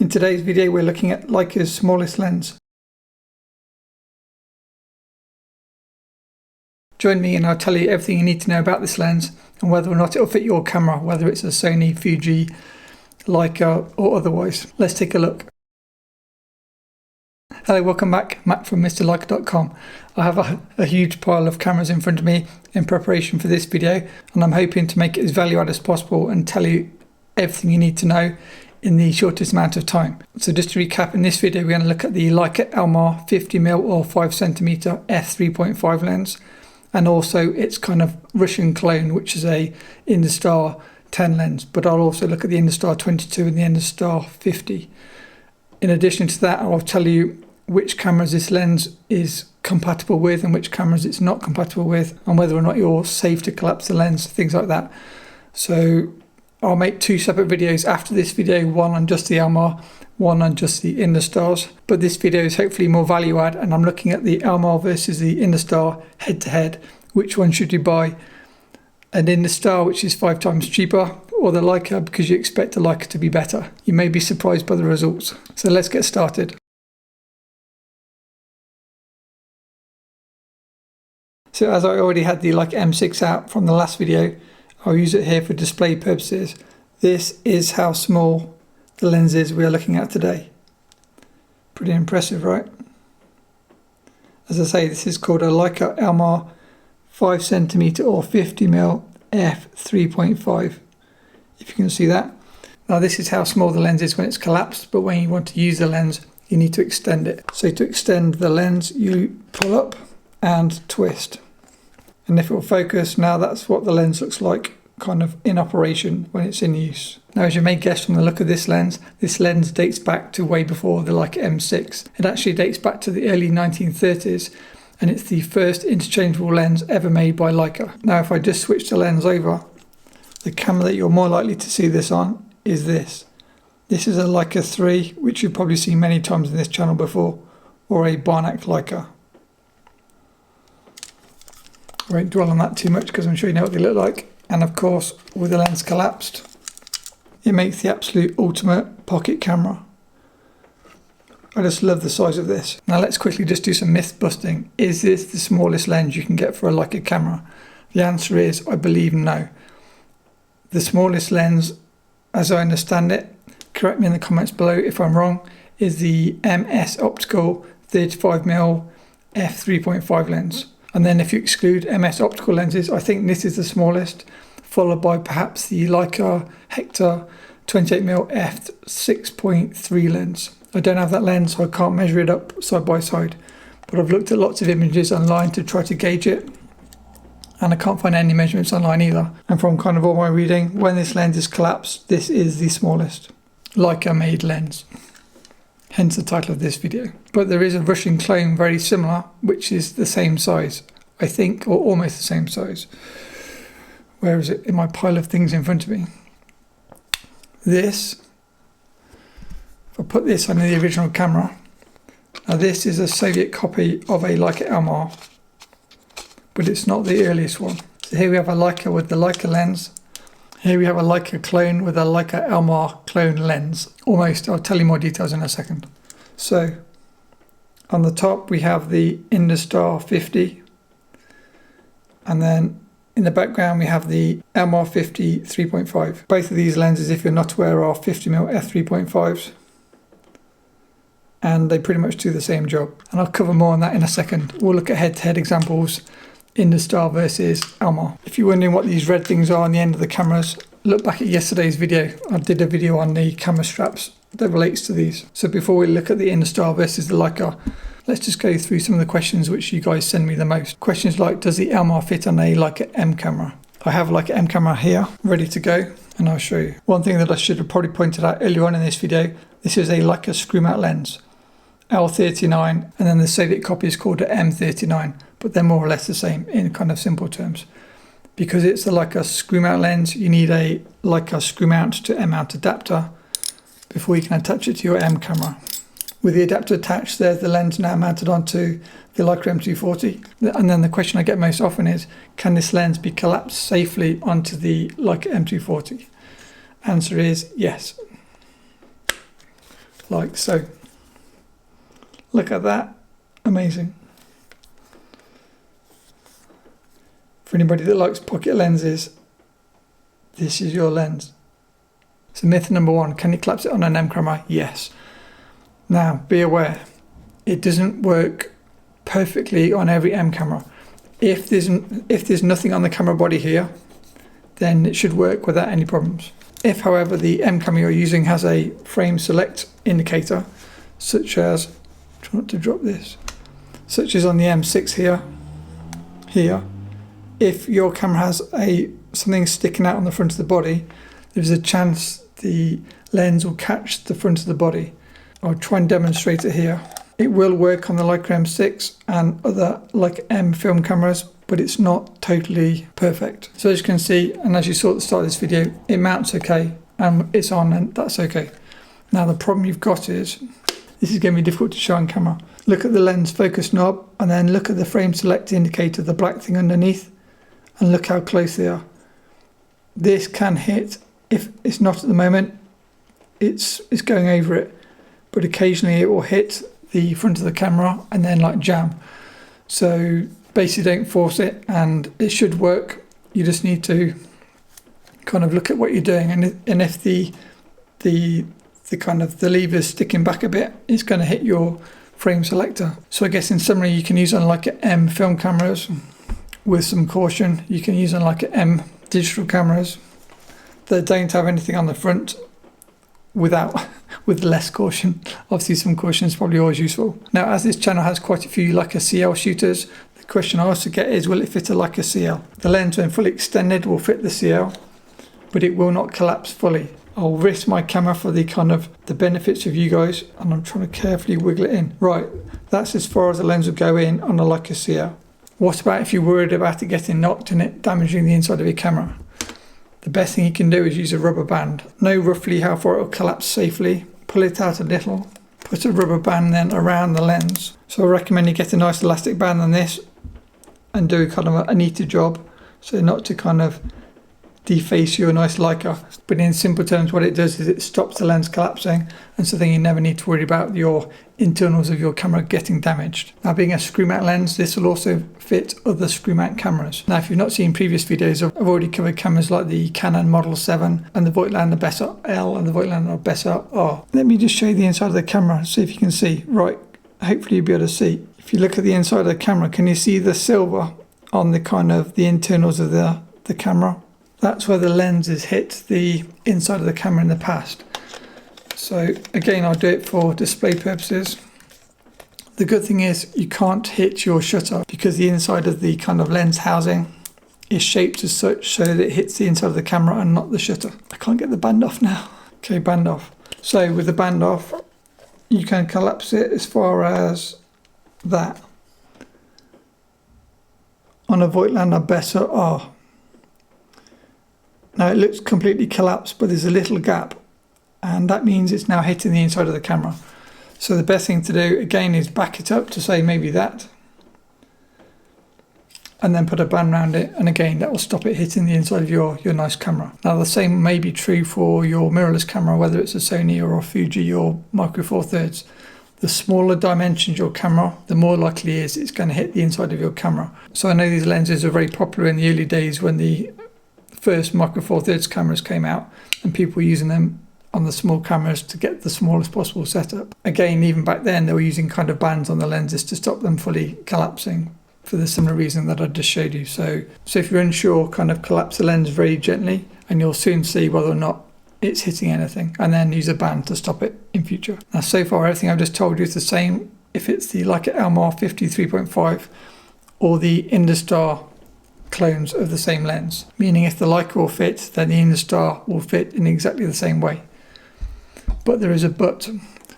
In today's video we're looking at Leica's smallest lens. Join me and I'll tell you everything you need to know about this lens and whether or not it'll fit your camera, whether it's a Sony, Fuji, Leica or otherwise. Let's take a look. Hello, welcome back, Matt from MrLeica.com. I have a huge pile of cameras in front of me in preparation for this video, and I'm hoping to make it as value add as possible and tell you everything you need to know in the shortest amount of time. So just to recap, in this video we're going to look at the Leica Elmar 50mm or 5cm f3.5 lens, and also its kind of Russian clone, which is a Industar-10 lens, but I'll also look at the Industar-22 and the Industar-50. In addition to that, I'll tell you which cameras this lens is compatible with and which cameras it's not compatible with, and whether or not you're safe to collapse the lens, things like that. So I'll make two separate videos after this video, one on just the Elmar, one on just the Industars. But this video is hopefully more value add, and I'm looking at the Elmar versus the Industar head to head. Which one should you buy? An Industar, which is 5 times cheaper, or the Leica because you expect the Leica to be better? You may be surprised by the results. So let's get started. So as I already had the Leica M6 out from the last video, I'll use it here for display purposes. This is how small the lens is we are looking at today. Pretty impressive, right? As I say, this is called a Leica Elmar 5cm or 50mm f3.5. If you can see that. Now this is how small the lens is when it's collapsed, but when you want to use the lens, you need to extend it. So to extend the lens, you pull up and twist. And if it will focus, now that's what the lens looks like kind of in operation when it's in use. Now, as you may guess from the look of this lens dates back to way before the Leica M6. It actually dates back to the early 1930s, and it's the first interchangeable lens ever made by Leica. Now, if I just switch the lens over, the camera that you're more likely to see this on is this. This is a Leica 3, which you've probably seen many times in this channel before, or a Barnack Leica. I won't dwell on that too much because I'm sure you know what they look like. And of course, with the lens collapsed, it makes the absolute ultimate pocket camera. I just love the size of this. Now let's quickly just do some myth busting. Is this the smallest lens you can get for a Leica camera? The answer is, I believe, no. The smallest lens, as I understand it, correct me in the comments below if I'm wrong, is the MS Optical 35mm f3.5 lens. And then if you exclude MS optical lenses, I think this is the smallest, followed by perhaps the Leica Hector 28mm f6.3 lens. I don't have that lens, so I can't measure it up side by side, but I've looked at lots of images online to try to gauge it, and I can't find any measurements online either. And from kind of all my reading, when this lens is collapsed, this is the smallest Leica made lens. Hence the title of this video. But there is a Russian clone very similar, which is the same size, I think, or almost the same size. Where is it in my pile of things in front of me? This, if I put this on the original camera, now this is a Soviet copy of a Leica Elmar, but it's not the earliest one. So here we have a Leica with the Leica lens. Here we have a Leica clone with a Leica Elmar clone lens. Almost, I'll tell you more details in a second. So, on the top we have the Industar-50, and then in the background we have the Elmar 50 3.5. Both of these lenses, if you're not aware, are 50mm f3.5s, and they pretty much do the same job. And I'll cover more on that in a second. We'll look at head-to-head examples, Industar versus Elmar. If you're wondering what these red things are on the end of the cameras, look back at yesterday's video. I did a video on the camera straps that relates to these. So before we look at the Industar versus the Leica, let's just go through some of the questions which you guys send me the most. Questions like, does the Elmar fit on a Leica M camera? I have a Leica M camera here, ready to go, and I'll show you. One thing that I should have probably pointed out earlier on in this video, this is a Leica screw mount lens. L39, and then the Soviet copy is called an M39, but they're more or less the same in kind of simple terms. Because it's a Leica screw mount lens, you need a Leica screw mount to M mount adapter before you can attach it to your M camera. With the adapter attached, there's the lens now mounted onto the Leica M240. And then the question I get most often is, can this lens be collapsed safely onto the Leica M240? Answer is yes. like so. Look at that, amazing. For anybody that likes pocket lenses, this is your lens. So myth number one, can you collapse it on an M camera? Yes. Now, be aware, it doesn't work perfectly on every M camera. If there's nothing on the camera body here, then it should work without any problems. If, however, the M camera you're using has a frame select indicator, such as, try not to drop this, such as on the M6 here, if your camera has something sticking out on the front of the body, there's a chance the lens will catch the front of the body. I'll try and demonstrate it here. It will work on the Leica M6 and other Leica M film cameras, but it's not totally perfect. So as you can see, and as you saw at the start of this video, it mounts okay, and it's on, and that's okay. Now the problem you've got is, this is going to be difficult to show on camera. Look at the lens focus knob, and then look at the frame select indicator, the black thing underneath, and look how close they are. This can hit, if it's not at the moment, it's going over it, but occasionally it will hit the front of the camera and then like jam. So basically don't force it, and it should work. You just need to kind of look at what you're doing, and if the kind of the lever's sticking back a bit, it's going to hit your frame selector. So I guess in summary, you can use on like M film cameras with some caution. You can use on like M digital cameras that don't have anything on the front with less caution. Obviously some caution is probably always useful. Now, as this channel has quite a few Leica CL shooters, the question I also get is, will it fit a Leica CL? The lens, when fully extended, will fit the CL, but it will not collapse fully. I'll risk my camera for the benefits of you guys, and I'm trying to carefully wiggle it in. Right, that's as far as the lens will go in on a Leica CL. What about if you're worried about it getting knocked and it damaging the inside of your camera? The best thing you can do is use a rubber band. Know roughly how far it will collapse safely. Pull it out a little. Put a rubber band then around the lens. So I recommend you get a nice elastic band on this and do kind of a neater job, so not to kind of deface your nice Leica. But in simple terms, what it does is it stops the lens collapsing, and so then you never need to worry about your internals of your camera getting damaged. Now, being a screw mount lens, this will also fit other screw mount cameras. Now, if you've not seen previous videos, I've already covered cameras like the Canon Model 7 and the Voigtlander Bessa L and the Voigtlander Bessa R. Let me just show you the inside of the camera, see if you can see. Right, hopefully you'll be able to see. If you look at the inside of the camera, can you see the silver on the kind of the internals of the camera? That's where the lens has hit the inside of the camera in the past. So again, I'll do it for display purposes. The good thing is you can't hit your shutter because the inside of the kind of lens housing is shaped as such so that it hits the inside of the camera and not the shutter. I can't get the band off now. Okay, band off. So with the band off, you can collapse it as far as that. On a Voigtlander Bessa R. Now it looks completely collapsed, but there's a little gap, and that means it's now hitting the inside of the camera. So the best thing to do again is back it up to say maybe that, and then put a band around it, and again that will stop it hitting the inside of your nice camera. Now the same may be true for your mirrorless camera, whether it's a Sony or a Fuji or Micro Four Thirds. The smaller dimensions your camera, the more likely it is it's going to hit the inside of your camera. So I know these lenses are very popular in the early days when the first Micro Four Thirds cameras came out, and people were using them on the small cameras to get the smallest possible setup. Again, even back then they were using kind of bands on the lenses to stop them fully collapsing for the similar reason that I just showed you. So if you're unsure, kind of collapse the lens very gently, and you'll soon see whether or not it's hitting anything, and then use a band to stop it in future. Now so far everything I've just told you is the same if it's the Leica Elmar 50 3.5 or the Industar clones of the same lens, meaning if the Leica will fit, then the Industar will fit in exactly the same way. But there is a but.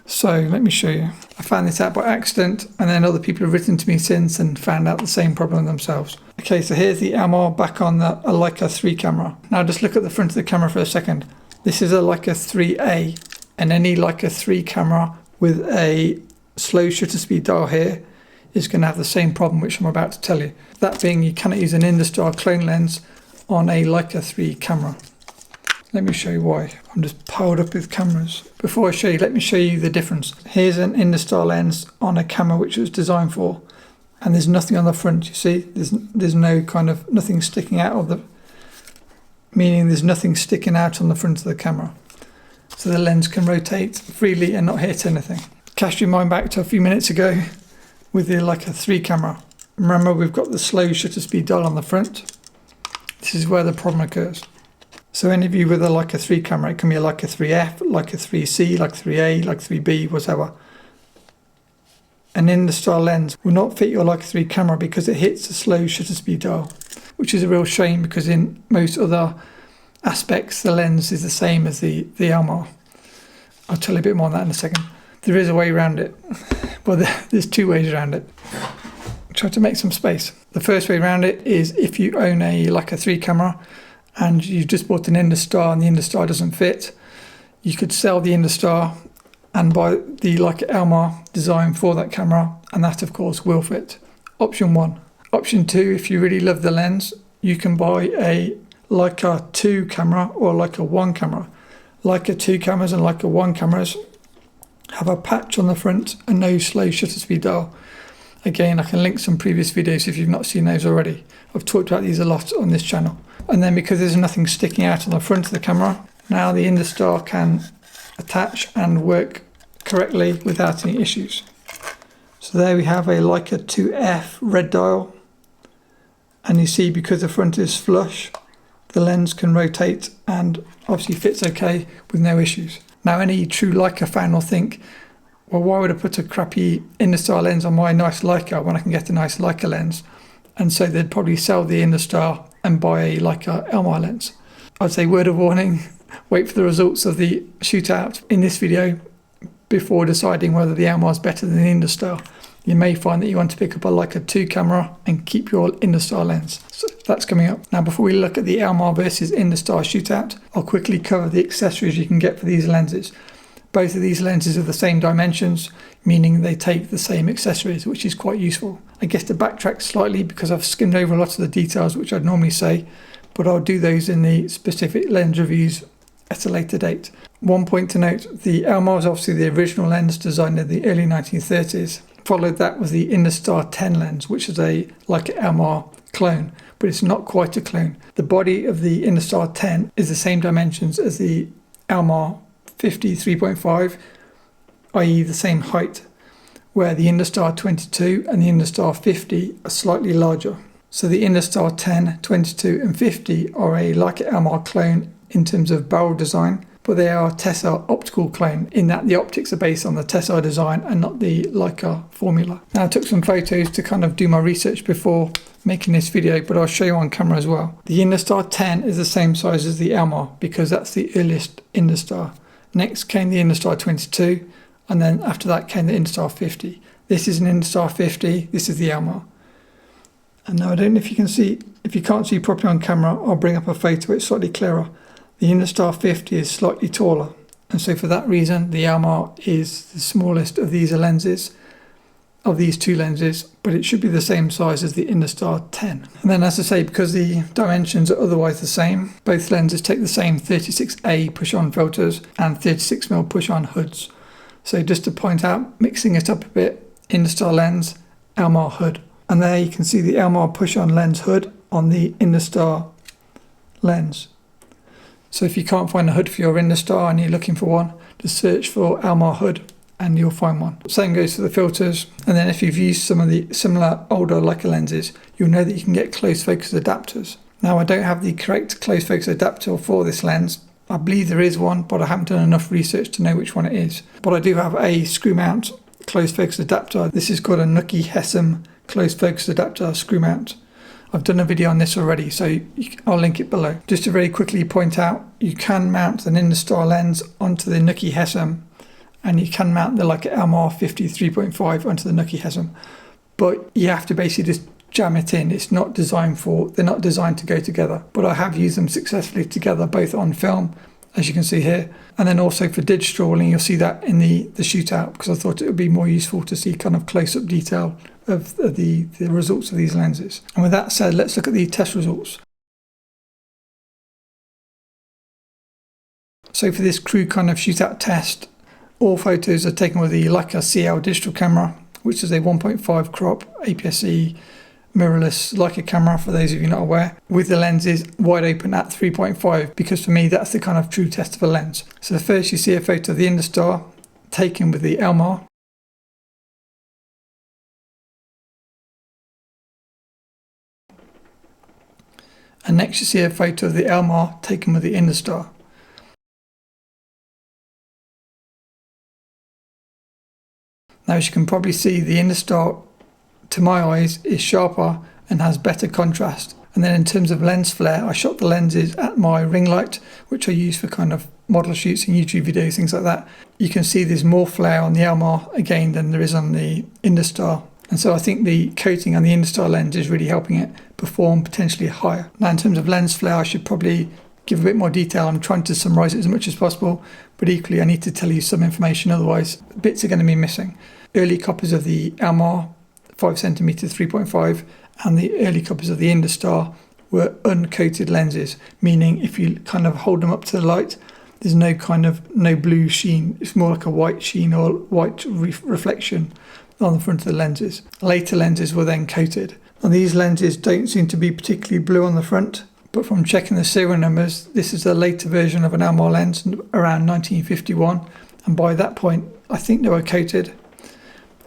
So let me show you. I found this out by accident, and then other people have written to me since and found out the same problem themselves. Okay, so here's the Elmar back on a Leica 3 camera. Now just look at the front of the camera for a second. This is a Leica 3A, and any Leica 3 camera with a slow shutter speed dial here is going to have the same problem which I'm about to tell you. That being, you cannot use an Industar clone lens on a Leica 3 camera. Let me show you why. I'm just piled up with cameras. Before I show you, let me show you the difference. Here's an Industar lens on a camera which it was designed for, and there's nothing on the front. You see, there's no kind of nothing sticking out of the, meaning there's nothing sticking out on the front of the camera. So the lens can rotate freely and not hit anything. Cast your mind back to a few minutes ago with the Leica 3 camera. Remember, we've got the slow shutter speed dial on the front. This is where the problem occurs. So any of you with a Leica 3 camera, it can be a Leica 3F, Leica 3C, Leica 3A, Leica 3B, whatever. An Industar lens will not fit your Leica 3 camera because it hits the slow shutter speed dial, which is a real shame because in most other aspects the lens is the same as the Elmar. I'll tell you a bit more on that in a second. There is a way around it. Well, there's two ways around it. Try to make some space. The first way around it is if you own a Leica 3 camera and you've just bought an Industar and the Industar doesn't fit, you could sell the Industar and buy the Leica Elmar design for that camera, and that of course will fit. Option 1. Option 2, if you really love the lens, you can buy a Leica 2 camera or a Leica 1 camera. Leica 2 cameras and Leica 1 cameras have a patch on the front and no slow shutter speed dial. Again, I can link some previous videos if you've not seen those already. I've talked about these a lot on this channel. And then because there's nothing sticking out on the front of the camera, now the Industar can attach and work correctly without any issues. So there we have a Leica 2F red dial. And you see, because the front is flush, the lens can rotate and obviously fits okay with no issues. Now any true Leica fan will think, well, why would I put a crappy Industar lens on my nice Leica when I can get a nice Leica lens? And so they'd probably sell the Industar and buy a Leica Elmar lens. I'd say word of warning, wait for the results of the shootout in this video before deciding whether the Elmar is better than the Industar. You may find that you want to pick up a Leica 2 camera and keep your Industar lens. So that's coming up. Now before we look at the Elmar versus Industar shootout, I'll quickly cover the accessories you can get for these lenses. Both of these lenses are the same dimensions, meaning they take the same accessories, which is quite useful. I guess to backtrack slightly because I've skimmed over a lot of the details which I'd normally say, but I'll do those in the specific lens reviews at a later date. One point to note, the Elmar is obviously the original lens designed in the early 1930s. Followed that was the Industar-10 lens, which is a Leica Elmar clone, but it's not quite a clone. The body of the Industar-10 is the same dimensions as the Elmar 50 3.5, i.e. the same height, where the Industar-22 and the Industar-50 are slightly larger. So the Industar-10, 22 and 50 are a Leica Elmar clone in terms of barrel design, but they are a Tessar optical clone in that the optics are based on the Tessar design and not the Leica formula. Now I took some photos to kind of do my research before making this video, but I'll show you on camera as well. The Industar-10 is the same size as the Elmar because that's the earliest Industar. Next came the Industar-22, and then after that came the Industar-50. This is an Industar-50, this is the Elmar. And now I don't know if you can see, if you can't see properly on camera, I'll bring up a photo, it's slightly clearer. The Industar-50 is slightly taller, and so for that reason the Elmar is the smallest of these lenses, of these two lenses, but it should be the same size as the Industar-10. And then as I say, because the dimensions are otherwise the same, both lenses take the same 36A push-on filters and 36mm push-on hoods. So just to point out, mixing it up a bit, Industar lens, Elmar hood. And there you can see the Elmar push-on lens hood on the Industar lens. So if you can't find a hood for your Industar and you're looking for one, just search for Elmar hood and you'll find one. Same goes for the filters. And then if you've used some of the similar older Leica lenses, you'll know that you can get close focus adapters. Now I don't have the correct close focus adapter for this lens. I believe there is one, but I haven't done enough research to know which one it is. But I do have a screw mount close focus adapter. This is called a Nuki Hessam close focus adapter screw mount. I've done a video on this already, so I'll link it below. Just to very quickly point out, you can mount an Industar lens onto the Nuki Hessam, and you can mount the Leica Elmar 50 3.5 onto the Nuki Hessam, but you have to basically just jam it in. It's not designed for, they're not designed to go together, but I have used them successfully together, both on film, as you can see here, and then also for digital, and you'll see that in the shootout, because I thought it would be more useful to see kind of close-up detail of the results of these lenses. And with that said, let's look at the test results. So for this crew kind of shootout test, all photos are taken with the Leica CL digital camera, which is a 1.5 crop APS-C mirrorless Leica camera, for those of you not aware, with the lenses wide open at 3.5, because for me that's the kind of true test of a lens. So first you see a photo of the Industar taken with the Elmar. And next you see a photo of the Elmar taken with the Industar. Now, as you can probably see, the Industar, to my eyes, is sharper and has better contrast. And then in terms of lens flare, I shot the lenses at my ring light, which I use for kind of model shoots and YouTube videos, things like that. You can see there's more flare on the Elmar again than there is on the Industar. And so I think the coating on the Industar lens is really helping it perform potentially higher. Now, in terms of lens flare, I should probably give a bit more detail. I'm trying to summarize it as much as possible, but equally I need to tell you some information, otherwise bits are going to be missing. Early copies of the Elmar 5cm 3.5 and the early copies of the Industar were uncoated lenses, meaning if you kind of hold them up to the light, there's no blue sheen. It's more like a white sheen or white reflection on the front of the lenses. Later lenses were then coated. Now, these lenses don't seem to be particularly blue on the front, but from checking the serial numbers, this is a later version of an Elmar lens around 1951, and by that point I think they were coated.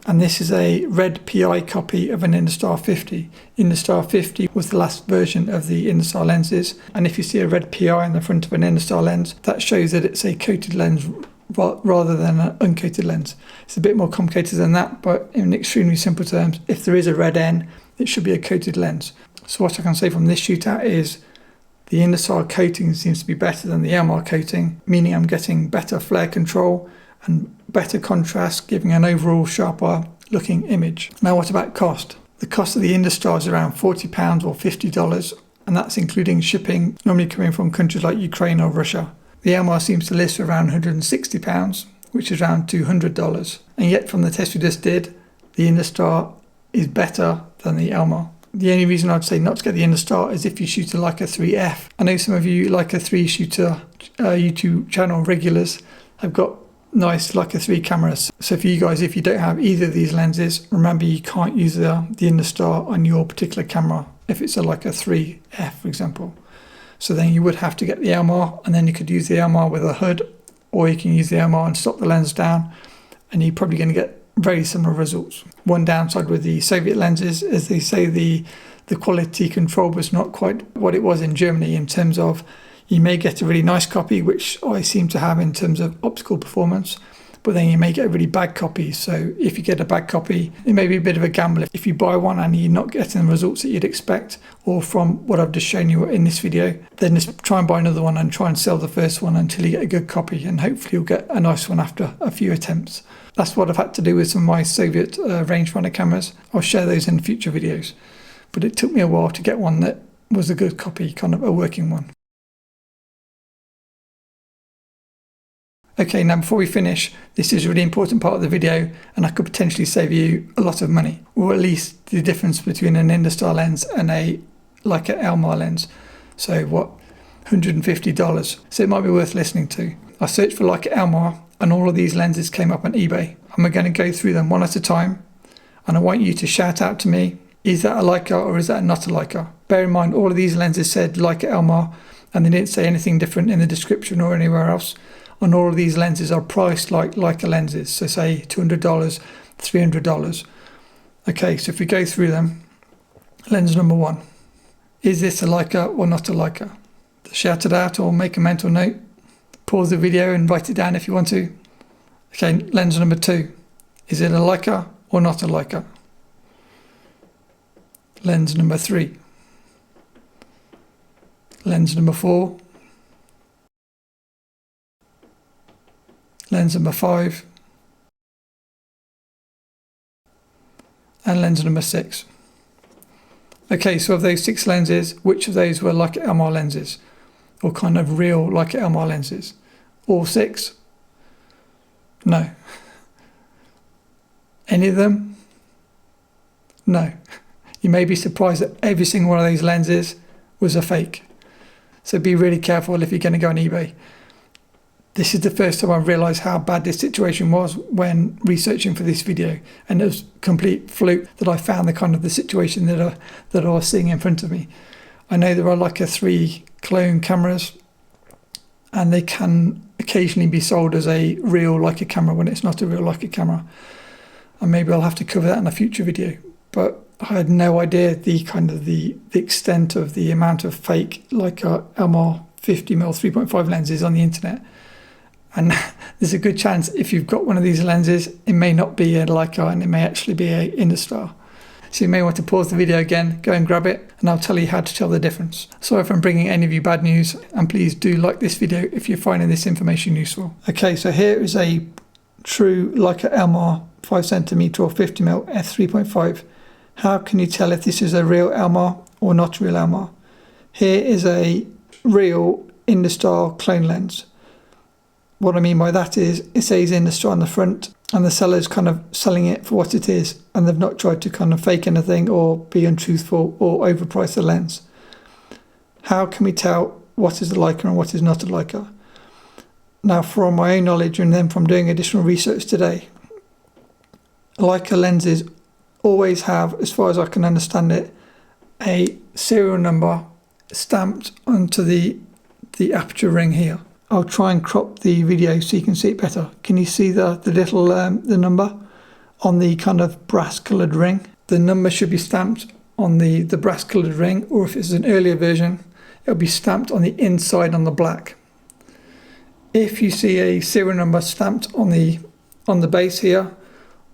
And this is a red PI copy of an Industar-50. Industar-50 was the last version of the Industar lenses, and if you see a red PI on the front of an Industar lens, that shows that it's a coated lens rather than an uncoated lens. It's a bit more complicated than that, but in extremely simple terms, if there is a red N, it should be a coated lens. So what I can say from this shootout is the Industar coating seems to be better than the Elmar coating, meaning I'm getting better flare control and better contrast, giving an overall sharper looking image. Now, what about cost? The cost of the Industar is around £40 or $50, and that's including shipping, normally coming from countries like Ukraine or Russia. The Elmar seems to list for around £160, which is around $200. And yet from the test we just did, the Industar is better than the Elmar. The only reason I'd say not to get the Industar is if you shoot a Leica 3F. I know some of you Leica 3 shooter YouTube channel regulars have got nice Leica 3 cameras. So for you guys, if you don't have either of these lenses, remember you can't use the Industar on your particular camera if it's a Leica 3F, for example. So then you would have to get the Elmar, and then you could use the Elmar with a hood, or you can use the Elmar and stop the lens down, and you're probably going to get very similar results. One downside with the Soviet lenses is they say the quality control was not quite what it was in Germany, in terms of you may get a really nice copy, which I seem to have in terms of optical performance, but then you may get a really bad copy. So if you get a bad copy, it may be a bit of a gamble. If you buy one and you're not getting the results that you'd expect, or from what I've just shown you in this video, then just try and buy another one and try and sell the first one until you get a good copy, and hopefully you'll get a nice one after a few attempts. That's what I've had to do with some of my Soviet rangefinder cameras. I'll share those in future videos, but it took me a while to get one that was a good copy, kind of a working one. Okay, now before we finish, this is a really important part of the video, and I could potentially save you a lot of money, or at least the difference between an Industar lens and a Leica Elmar lens. So what, $150? So it might be worth listening to. I searched for Leica Elmar, and all of these lenses came up on eBay. And we're going to go through them one at a time, and I want you to shout out to me, is that a Leica or is that not a Leica? Bear in mind, all of these lenses said Leica Elmar, and they didn't say anything different in the description or anywhere else. And all of these lenses are priced like Leica lenses, so say $200, $300. Okay, so if we go through them, lens number one. Is this a Leica or not a Leica? Shout it out or make a mental note. Pause the video and write it down if you want to. Okay, lens number two. Is it a Leica or not a Leica? Lens number three. Lens number four. Lens number five. And lens number six. Okay, so of those 6 lenses, which of those were Leica Elmar lenses? Or kind of real Leica Elmar lenses? All 6? No. Any of them? No. You may be surprised that every single one of those lenses was a fake. So be really careful if you're going to go on eBay. This is the first time I realised how bad this situation was when researching for this video, and it was complete fluke that I found the situation that I was seeing in front of me. I know there are Leica 3 clone cameras, and they can occasionally be sold as a real Leica camera when it's not a real Leica camera, and maybe I'll have to cover that in a future video. But I had no idea the extent of the amount of fake Leica Elmar 50mm f3.5 lenses on the internet. And there's a good chance if you've got one of these lenses, it may not be a Leica and it may actually be a Industar. So you may want to pause the video again, go and grab it, and I'll tell you how to tell the difference. Sorry if I'm bringing any of you bad news, and please do like this video if you're finding this information useful. Okay, so here is a true Leica Elmar 5cm or 50mm f3.5. How can you tell if this is a real Elmar or not real Elmar? Here is a real Industar clone lens. What I mean by that is it says Industar on the front, and the seller's kind of selling it for what it is, and they've not tried to kind of fake anything or be untruthful or overprice the lens. How can we tell what is a Leica and what is not a Leica? Now, from my own knowledge and then from doing additional research today, Leica lenses always have, as far as I can understand it, a serial number stamped onto the aperture ring here. I'll try and crop the video so you can see it better. Can you see the little the number on the kind of brass coloured ring? The number should be stamped on the brass coloured ring, or if it's an earlier version, it'll be stamped on the inside on the black. If you see a serial number stamped on the base here,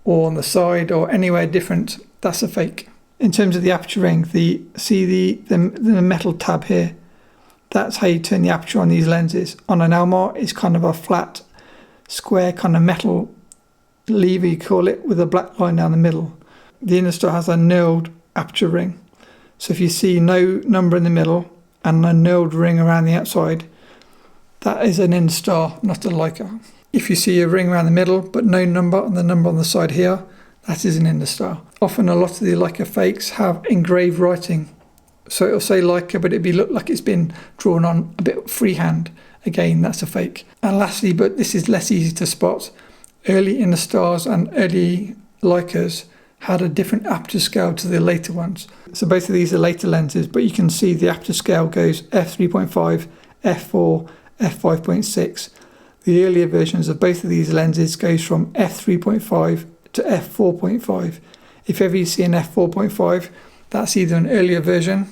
or on the side, or anywhere different, that's a fake. In terms of the aperture ring, see the metal tab here. That's how you turn the aperture on these lenses. On an Elmar, it's kind of a flat, square kind of metal lever, you call it, with a black line down the middle. The Industar has a knurled aperture ring. So if you see no number in the middle and a knurled ring around the outside, that is an Industar, not a Leica. If you see a ring around the middle but no number and the number on the side here, that is an Industar. Often a lot of the Leica fakes have engraved writing. So it'll say Leica, but it'd look like it's been drawn on a bit freehand. Again, that's a fake. And lastly, but this is less easy to spot, early Industars and early Leicas had a different aperture scale to the later ones. So both of these are later lenses, but you can see the aperture scale goes f3.5, f4, f5.6. The earlier versions of both of these lenses goes from f3.5 to f4.5. If ever you see an f4.5, that's either an earlier version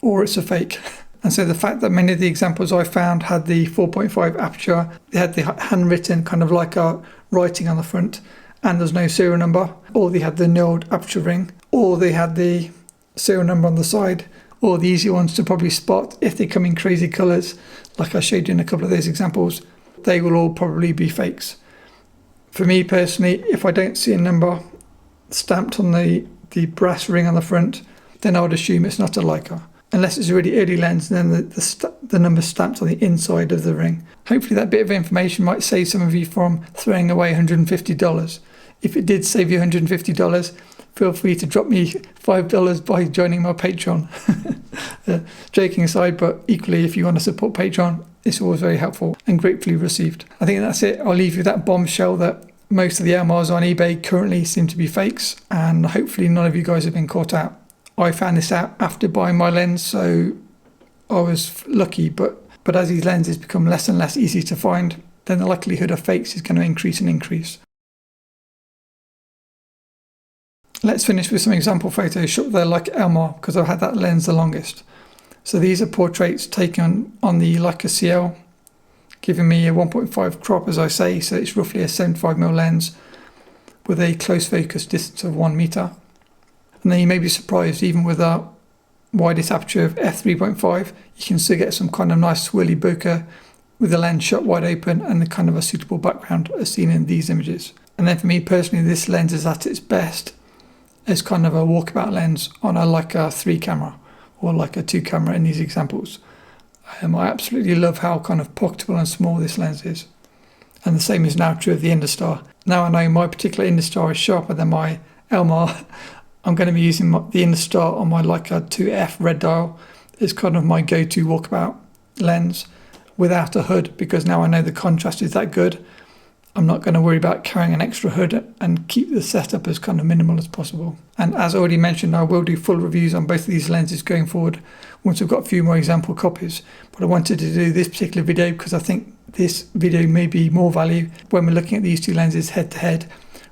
or it's a fake. And so the fact that many of the examples I found had the 4.5 aperture, they had the handwritten kind of like a writing on the front, and there's no serial number, or they had the knurled aperture ring, or they had the serial number on the side, or the easy ones to probably spot if they come in crazy colours, like I showed you in a couple of those examples, they will all probably be fakes. For me personally, if I don't see a number stamped on the brass ring on the front, then I would assume it's not a Leica. Unless it's a really early lens, then the number stamped on the inside of the ring. Hopefully that bit of information might save some of you from throwing away $150. If it did save you $150, feel free to drop me $5 by joining my Patreon. Joking aside, but equally if you want to support Patreon, it's always very helpful and gratefully received. I think that's it. I'll leave you with that bombshell that most of the Elmars on eBay currently seem to be fakes, and hopefully none of you guys have been caught out. I found this out after buying my lens, so I was lucky, but as these lenses become less and less easy to find, then the likelihood of fakes is going to increase and increase. Let's finish with some example photos shot with the Leica Elmar, because I've had that lens the longest. So these are portraits taken on the Leica CL, giving me a 1.5 crop, as I say, so it's roughly a 75mm lens with a close focus distance of 1 meter. And then you may be surprised, even with a widest aperture of f3.5, you can still get some kind of nice swirly bokeh with the lens shut wide open and the kind of a suitable background as seen in these images. And then for me personally, this lens is at its best as kind of a walkabout lens on a Leica 3 camera or Leica 2 camera in these examples. I absolutely love how kind of pocketable and small this lens is. And the same is now true of the Industar. Now I know my particular Industar is sharper than my Elmar, I'm going to be using the Industar on my Leica 2F red dial. It's kind of my go-to walkabout lens without a hood, because now I know the contrast is that good. I'm not going to worry about carrying an extra hood and keep the setup as kind of minimal as possible. And as already mentioned, I will do full reviews on both of these lenses going forward once I've got a few more example copies. But I wanted to do this particular video because I think this video may be more value when we're looking at these two lenses head to head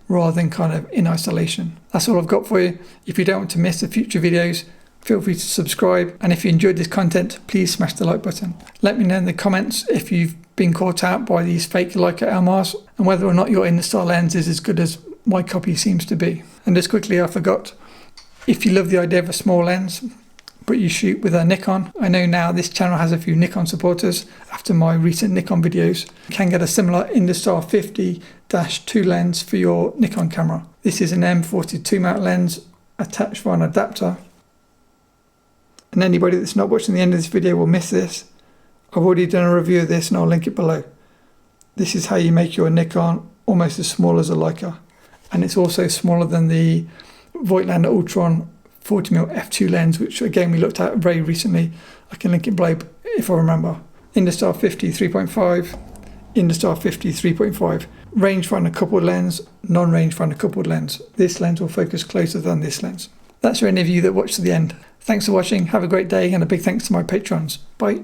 rather than kind of in isolation. That's all I've got for you. If you don't want to miss the future videos, feel free to subscribe. And if you enjoyed this content, please smash the like button. Let me know in the comments if you've been caught out by these fake Leica Elmars and whether or not your Industar lens is as good as my copy seems to be. And just quickly, I forgot, if you love the idea of a small lens but you shoot with a Nikon, I know now this channel has a few Nikon supporters after my recent Nikon videos. You can get a similar Industar-50-2 lens for your Nikon camera. This is an M42 mount lens attached via an adapter. And anybody that's not watching the end of this video will miss this. I've already done a review of this and I'll link it below. This is how you make your Nikon almost as small as a Leica. And it's also smaller than the Voigtlander Ultron 40mm f2 lens, which again we looked at very recently. I can link it below if I remember. Industar-50 3.5, Industar-50 3.5. Rangefinder coupled lens, non-rangefinder coupled lens. This lens will focus closer than this lens. That's for any of you that watched to the end. Thanks for watching, have a great day, and a big thanks to my patrons. Bye.